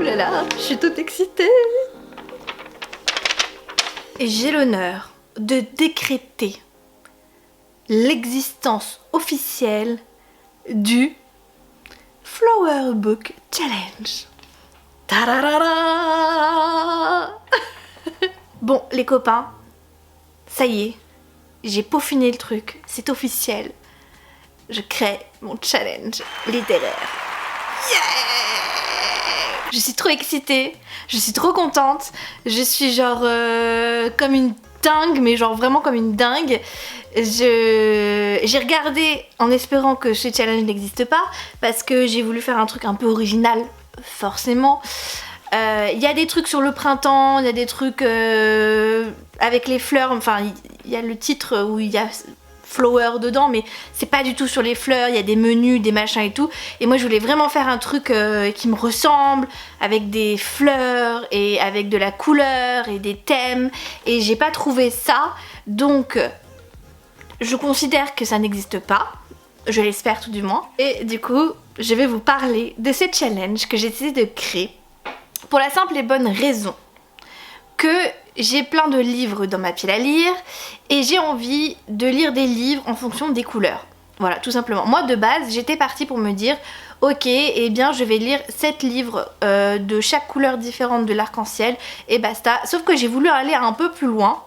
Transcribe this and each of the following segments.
là là, je suis toute excitée. Et j'ai l'honneur de décréter l'existence officielle du Flower Book Challenge. Tararara. Bon, les copains, ça y est, j'ai peaufiné le truc, c'est officiel. Je crée mon challenge littéraire. Yeah! Je suis trop excitée, je suis trop contente, je suis genre comme une dingue, mais genre vraiment comme une dingue. J'ai regardé en espérant que ce challenge n'existe pas, parce que j'ai voulu faire un truc un peu original, forcément. Il y a des trucs sur le printemps, il y a des trucs avec les fleurs, enfin il y a le titre où il y a flower dedans, mais c'est pas du tout sur les fleurs, il y a des menus, des machins et tout. Et moi je voulais vraiment faire un truc qui me ressemble, avec des fleurs et avec de la couleur et des thèmes, et j'ai pas trouvé ça, donc je considère que ça n'existe pas, je l'espère tout du moins. Et du coup je vais vous parler de ce challenge que j'ai décidé de créer pour la simple et bonne raison que j'ai plein de livres dans ma pile à lire et j'ai envie de lire des livres en fonction des couleurs. Voilà, tout simplement. Moi de base, j'étais partie pour me dire ok, eh bien je vais lire 7 livres de chaque couleur différente de l'arc-en-ciel et basta. Sauf que j'ai voulu aller un peu plus loin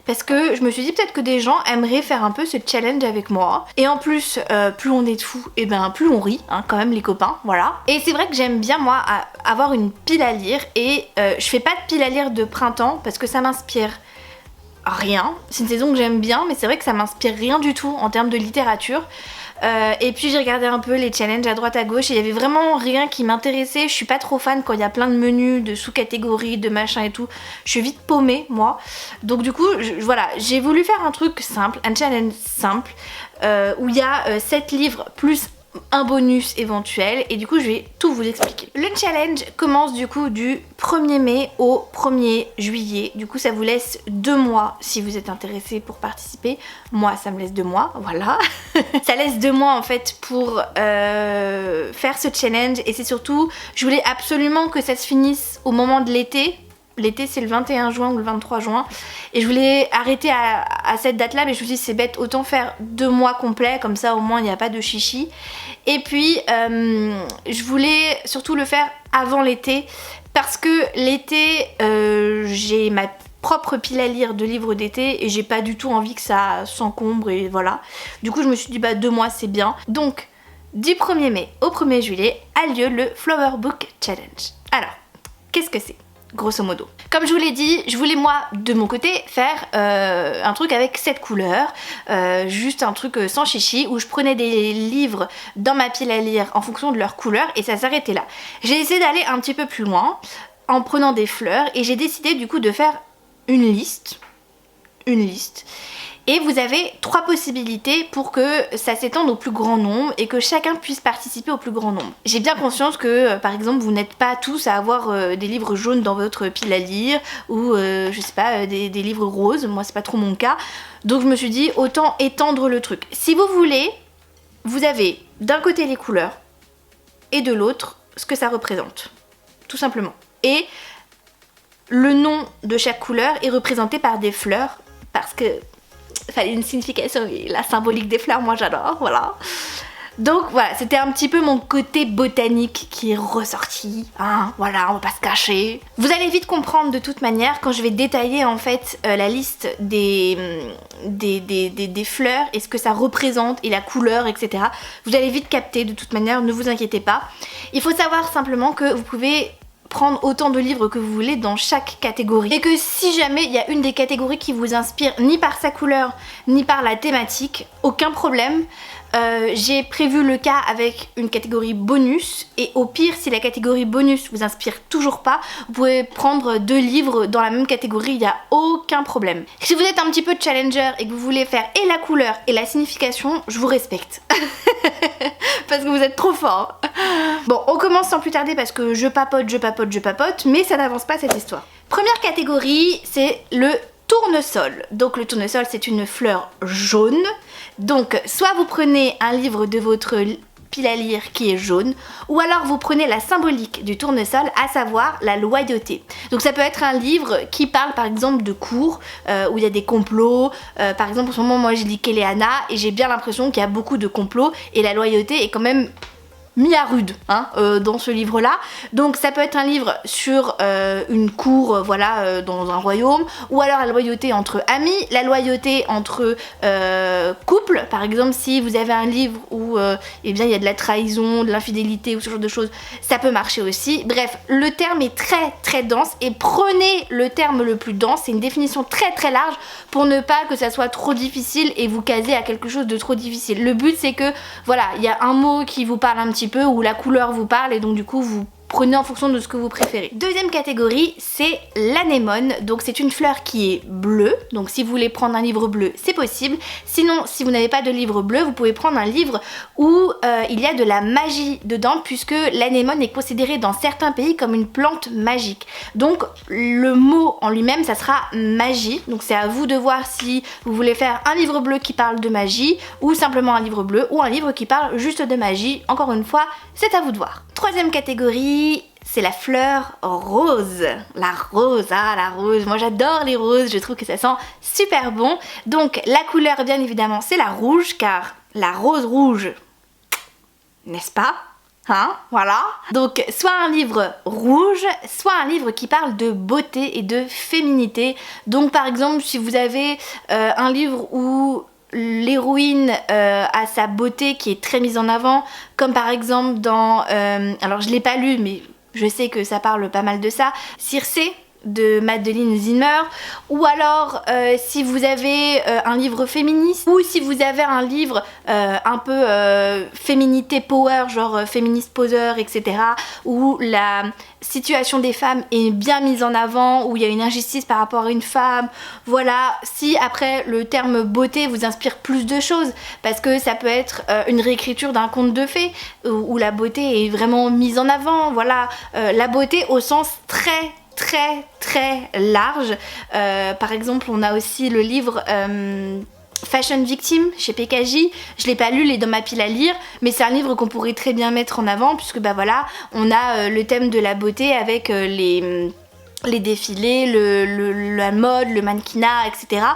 parce que je me suis dit peut-être que des gens aimeraient faire un peu ce challenge avec moi. Et en plus, plus on est de fous, et ben plus on rit, hein, quand même les copains, voilà. Et c'est vrai que j'aime bien moi avoir une pile à lire et je fais pas de pile à lire de printemps parce que ça m'inspire rien. C'est une saison que j'aime bien, mais c'est vrai que ça m'inspire rien du tout en termes de littérature. Et puis j'ai regardé un peu les challenges à droite à gauche et il y avait vraiment rien qui m'intéressait. Je suis pas trop fan quand il y a plein de menus, de sous-catégories, de machin et tout. Je suis vite paumée moi. Donc du coup voilà, j'ai voulu faire un truc simple, un challenge simple où il y a 7 livres plus un bonus éventuel et du coup je vais tout vous expliquer. Le challenge commence du coup du 1er mai au 1er juillet, du coup ça vous laisse 2 mois si vous êtes intéressé pour participer. Moi ça me laisse 2 mois, voilà. Ça laisse 2 mois en fait pour faire ce challenge et c'est surtout, je voulais absolument que ça se finisse au moment de l'été. L'été c'est le 21 juin ou le 23 juin et je voulais arrêter à cette date là mais je me suis dit c'est bête, autant faire 2 mois complets comme ça au moins il n'y a pas de chichi. Et puis je voulais surtout le faire avant l'été parce que l'été j'ai ma propre pile à lire de livres d'été et j'ai pas du tout envie que ça s'encombre et voilà. Du coup je me suis dit bah 2 mois c'est bien. Donc du 1er mai au 1er juillet a lieu le Flower Book Challenge. Alors qu'est-ce que c'est ? Grosso modo. Comme je vous l'ai dit, je voulais moi de mon côté faire un truc avec 7 couleurs, juste un truc sans chichi où je prenais des livres dans ma pile à lire en fonction de leur couleur et ça s'arrêtait là. J'ai essayé d'aller un petit peu plus loin en prenant des fleurs et j'ai décidé du coup de faire une liste. Et vous avez 3 possibilités pour que ça s'étende au plus grand nombre et que chacun puisse participer au plus grand nombre. J'ai bien conscience que par exemple vous n'êtes pas tous à avoir des livres jaunes dans votre pile à lire ou je sais pas des livres roses, moi c'est pas trop mon cas. Donc je me suis dit autant étendre le truc. Si vous voulez, vous avez d'un côté les couleurs et de l'autre ce que ça représente. Tout simplement. Et le nom de chaque couleur est représenté par des fleurs parce que fallait une signification, la symbolique des fleurs, moi j'adore, voilà. Donc voilà, c'était un petit peu mon côté botanique qui est ressorti, hein, voilà, on va pas se cacher. Vous allez vite comprendre de toute manière quand je vais détailler en fait la liste des fleurs et ce que ça représente et la couleur, etc. Vous allez vite capter de toute manière, ne vous inquiétez pas. Il faut savoir simplement que vous pouvez prendre autant de livres que vous voulez dans chaque catégorie et que si jamais il y a une des catégories qui vous inspire ni par sa couleur ni par la thématique, aucun problème. J'ai prévu le cas avec une catégorie bonus et au pire si la catégorie bonus vous inspire toujours pas, vous pouvez prendre 2 livres dans la même catégorie, il n'y a aucun problème. Si vous êtes un petit peu challenger et que vous voulez faire et la couleur et la signification, je vous respecte parce que vous êtes trop fort. Bon, on commence sans plus tarder parce que je papote, mais ça n'avance pas cette histoire. Première catégorie, c'est le tournesol. Donc le tournesol c'est une fleur jaune. Donc soit vous prenez un livre de votre pile à lire qui est jaune, ou alors vous prenez la symbolique du tournesol, à savoir la loyauté. Donc ça peut être un livre qui parle par exemple de cours, où il y a des complots, par exemple en ce moment moi je lis Kéléana et j'ai bien l'impression qu'il y a beaucoup de complots et la loyauté est quand même mis à rude dans ce livre là. Donc ça peut être un livre sur une cour dans un royaume, ou alors la loyauté entre amis, la loyauté entre couples. Par exemple si vous avez un livre où il y a de la trahison, de l'infidélité ou ce genre de choses, ça peut marcher aussi. Bref, le terme est très très dense et prenez le terme le plus dense, c'est une définition très très large pour ne pas que ça soit trop difficile et vous caser à quelque chose de trop difficile. Le but c'est que voilà, il y a un mot qui vous parle un petit peu, où la couleur vous parle et donc du coup vous prenez en fonction de ce que vous préférez. Deuxième catégorie, c'est l'anémone. Donc c'est une fleur qui est bleue, donc si vous voulez prendre un livre bleu, c'est possible. Sinon, si vous n'avez pas de livre bleu, vous pouvez prendre un livre où il y a de la magie dedans, puisque l'anémone est considérée dans certains pays comme une plante magique. Donc le mot en lui-même, ça sera magie. Donc c'est à vous de voir si vous voulez faire un livre bleu qui parle de magie, ou simplement un livre bleu, ou un livre qui parle juste de magie. Encore une fois, c'est à vous de voir. Troisième catégorie, c'est la fleur rose. La rose, la rose. Moi j'adore les roses, je trouve que ça sent super bon. Donc la couleur bien évidemment c'est la rouge, car la rose rouge, n'est-ce pas ? Voilà. Donc soit un livre rouge, soit un livre qui parle de beauté et de féminité. Donc par exemple si vous avez un livre où l'héroïne a sa beauté qui est très mise en avant, comme par exemple dans alors je l'ai pas lu mais je sais que ça parle pas mal de ça, Circé de Madeline Zimmer, ou alors si vous avez un livre féministe, ou si vous avez un livre un peu féminité power, genre féministe poseur, etc., où la situation des femmes est bien mise en avant, où il y a une injustice par rapport à une femme, voilà. Si après le terme beauté vous inspire plus de choses, parce que ça peut être une réécriture d'un conte de fées où la beauté est vraiment mise en avant, voilà, la beauté au sens très très large. Par exemple on a aussi le livre Fashion Victim chez PKJ, je l'ai pas lu, il est dans ma pile à lire, mais c'est un livre qu'on pourrait très bien mettre en avant, puisque bah voilà, on a le thème de la beauté avec les défilés, la mode, le mannequinat, etc.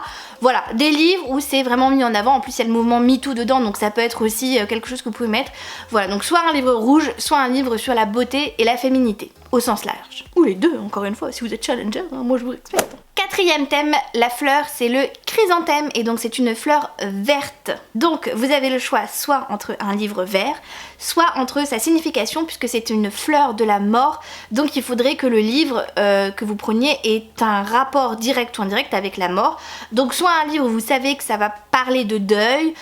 Voilà, des livres où c'est vraiment mis en avant. En plus il y a le mouvement MeToo dedans, donc ça peut être aussi quelque chose que vous pouvez mettre. Voilà, donc soit un livre rouge, soit un livre sur la beauté et la féminité, au sens large. Ou les deux, encore une fois, si vous êtes challenger, moi je vous respecte. Quatrième thème, la fleur, c'est le chrysanthème, et donc c'est une fleur verte. Donc vous avez le choix soit entre un livre vert, soit entre sa signification, puisque c'est une fleur de la mort, donc il faudrait que le livre que vous preniez ait un rapport direct ou indirect avec la mort. Donc soit un livre où vous savez que ça va parler de deuil,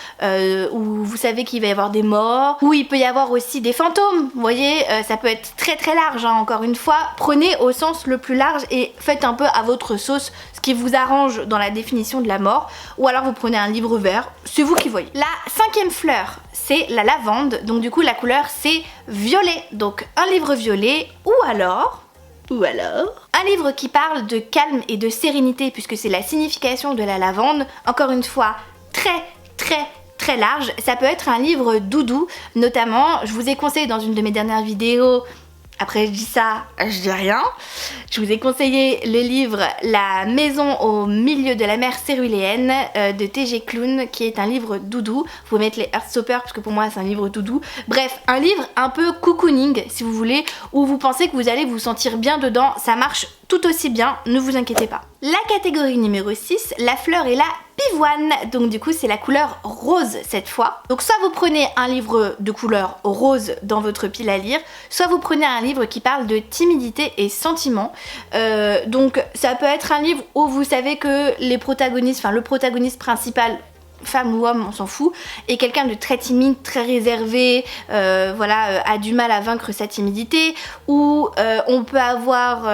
où vous savez qu'il va y avoir des morts, où il peut y avoir aussi des fantômes, vous voyez, ça peut être très très large, encore une fois, prenez au sens le plus large et faites un peu à votre sauce ce qui vous arrange dans la définition de la mort, ou alors vous prenez un livre vert, c'est vous qui voyez. La cinquième fleur, c'est la lavande, donc du coup la couleur c'est violet, donc un livre violet, ou alors un livre qui parle de calme et de sérénité, puisque c'est la signification de la lavande, encore une fois très large. Ça peut être un livre doudou, notamment, je vous ai conseillé dans une de mes dernières vidéos, après je dis ça, je dis rien, je vous ai conseillé le livre La maison au milieu de la mer céruléenne de T.G. Klune, qui est un livre doudou. Vous pouvez mettre les Heartstoppers parce que pour moi c'est un livre doudou. Bref, un livre un peu cocooning si vous voulez, où vous pensez que vous allez vous sentir bien dedans, ça marche tout aussi bien, ne vous inquiétez pas. La catégorie numéro 6, la fleur est la pivoine, donc du coup c'est la couleur rose cette fois. Donc soit vous prenez un livre de couleur rose dans votre pile à lire, soit vous prenez un livre qui parle de timidité et sentiments. Donc ça peut être un livre où vous savez que les protagonistes, enfin le protagoniste principal, femme ou homme, on s'en fout, est quelqu'un de très timide, très réservé, a du mal à vaincre sa timidité, ou on peut avoir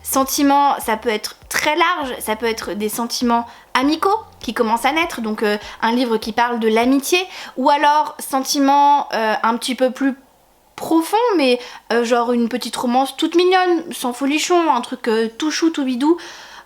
sentiments, ça peut être très large, ça peut être des sentiments amicaux qui commencent à naître, donc un livre qui parle de l'amitié, ou alors sentiments un petit peu plus profond, mais genre une petite romance toute mignonne, sans folichon, un truc tout chou, tout bidou.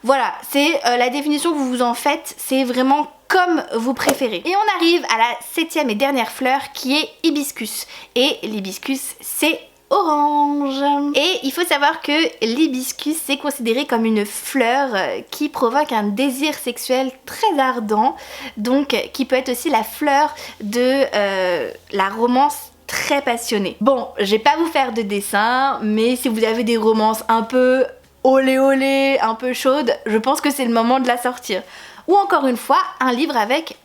Voilà, c'est la définition que vous vous en faites, c'est vraiment comme vous préférez. Et on arrive à la 7e et dernière fleur qui est hibiscus. Et l'hibiscus c'est orange. Et il faut savoir que l'hibiscus c'est considéré comme une fleur qui provoque un désir sexuel très ardent, donc qui peut être aussi la fleur de la romance très passionnée. Bon, je vais pas vous faire de dessin, mais si vous avez des romances un peu olé olé, un peu chaudes, je pense que c'est le moment de la sortir. Ou encore une fois, un livre avec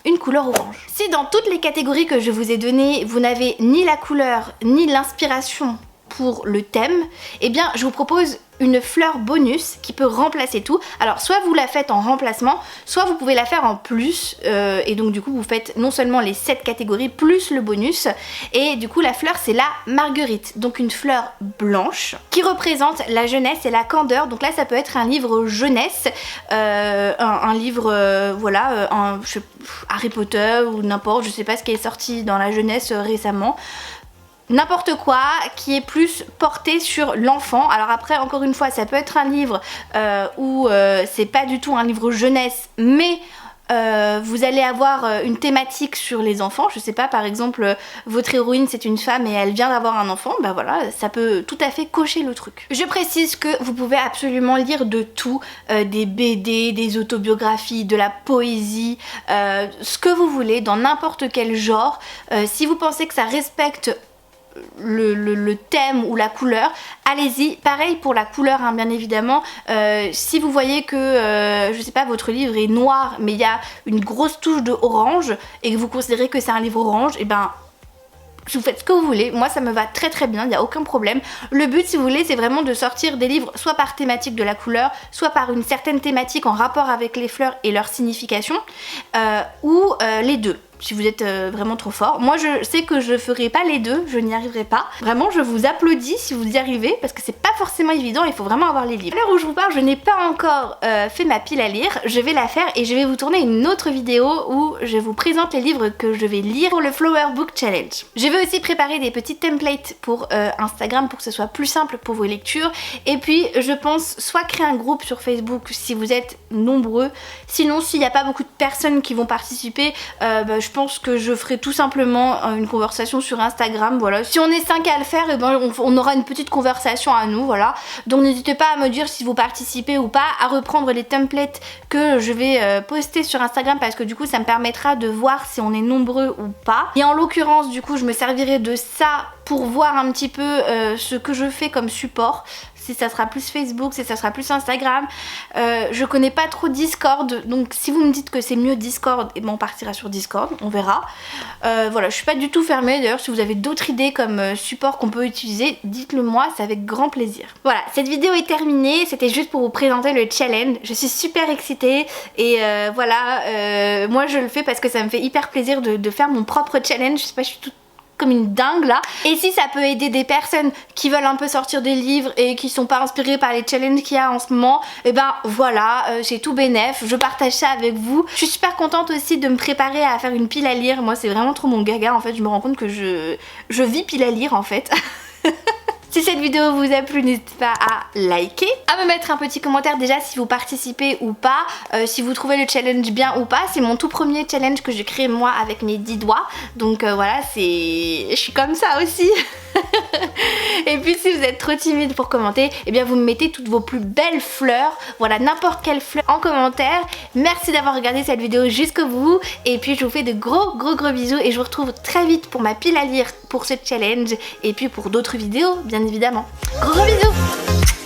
une couleur orange. Si dans toutes les catégories que je vous ai données, vous n'avez ni la couleur ni l'inspiration pour le thème, eh bien je vous propose une fleur bonus qui peut remplacer tout. Alors soit vous la faites en remplacement, soit vous pouvez la faire en plus, et donc du coup vous faites non seulement les 7 catégories plus le bonus, et du coup la fleur c'est la marguerite, donc une fleur blanche qui représente la jeunesse et la candeur. Donc là ça peut être un livre jeunesse, un livre voilà, Harry Potter ou n'importe, je sais pas ce qui est sorti dans la jeunesse récemment. N'importe quoi qui est plus porté sur l'enfant. Alors après encore une fois ça peut être un livre où c'est pas du tout un livre jeunesse, mais vous allez avoir une thématique sur les enfants. Je sais pas, par exemple votre héroïne c'est une femme et elle vient d'avoir un enfant, bah voilà, ça peut tout à fait cocher le truc. Je précise que vous pouvez absolument lire de tout, des BD, des autobiographies, de la poésie, ce que vous voulez dans n'importe quel genre. Si vous pensez que ça respecte le thème ou la couleur, allez-y. Pareil pour la couleur hein, bien évidemment, si vous voyez que je sais pas, votre livre est noir mais il y a une grosse touche de orange et que vous considérez que c'est un livre orange, et ben vous faites ce que vous voulez, moi ça me va très très bien, il n'y a aucun problème. Le but si vous voulez c'est vraiment de sortir des livres soit par thématique de la couleur, soit par une certaine thématique en rapport avec les fleurs et leur signification, ou les deux. Si vous êtes vraiment trop fort. Moi je sais que je ferai pas les deux, je n'y arriverai pas. Vraiment je vous applaudis si vous y arrivez parce que c'est pas forcément évident, il faut vraiment avoir les livres. À l'heure où je vous parle, je n'ai pas encore fait ma pile à lire, je vais la faire et je vais vous tourner une autre vidéo où je vous présente les livres que je vais lire pour le Flower Book Challenge. Je vais aussi préparer des petits templates pour Instagram pour que ce soit plus simple pour vos lectures, et puis je pense soit créer un groupe sur Facebook si vous êtes nombreux, sinon s'il n'y a pas beaucoup de personnes qui vont participer, je pense que je ferai tout simplement une conversation sur Instagram, voilà. Si on est 5 à le faire, et ben on aura une petite conversation à nous, voilà. Donc n'hésitez pas à me dire si vous participez ou pas, à reprendre les templates que je vais poster sur Instagram parce que du coup ça me permettra de voir si on est nombreux ou pas. Et en l'occurrence du coup je me servirai de ça pour voir un petit peu ce que je fais comme support. Si ça sera plus Facebook, si ça sera plus Instagram. Je connais pas trop Discord, donc si vous me dites que c'est mieux Discord, et ben on partira sur Discord, on verra. Voilà, je suis pas du tout fermée. D'ailleurs, si vous avez d'autres idées comme support qu'on peut utiliser, dites-le moi, c'est avec grand plaisir. Voilà, cette vidéo est terminée, c'était juste pour vous présenter le challenge. Je suis super excitée et voilà, moi je le fais parce que ça me fait hyper plaisir de faire mon propre challenge. Je sais pas, je suis toute comme une dingue là. Et si ça peut aider des personnes qui veulent un peu sortir des livres et qui sont pas inspirées par les challenges qu'il y a en ce moment, et ben voilà, c'est tout bénef, je partage ça avec vous. Je suis super contente aussi de me préparer à faire une pile à lire. Moi c'est vraiment trop mon gaga en fait, je me rends compte que je vis pile à lire en fait. Si cette vidéo vous a plu, n'hésitez pas à liker, à me mettre un petit commentaire déjà si vous participez ou pas, si vous trouvez le challenge bien ou pas. C'est mon tout premier challenge que j'ai créé moi avec mes 10 doigts, donc voilà, je suis comme ça aussi. Et puis si vous êtes trop timide pour commenter, eh bien vous me mettez toutes vos plus belles fleurs, voilà, n'importe quelle fleur en commentaire. Merci d'avoir regardé cette vidéo jusqu'au bout, et puis je vous fais de gros bisous et je vous retrouve très vite pour ma pile à lire pour ce challenge et puis pour d'autres vidéos bien évidemment. Gros bisous.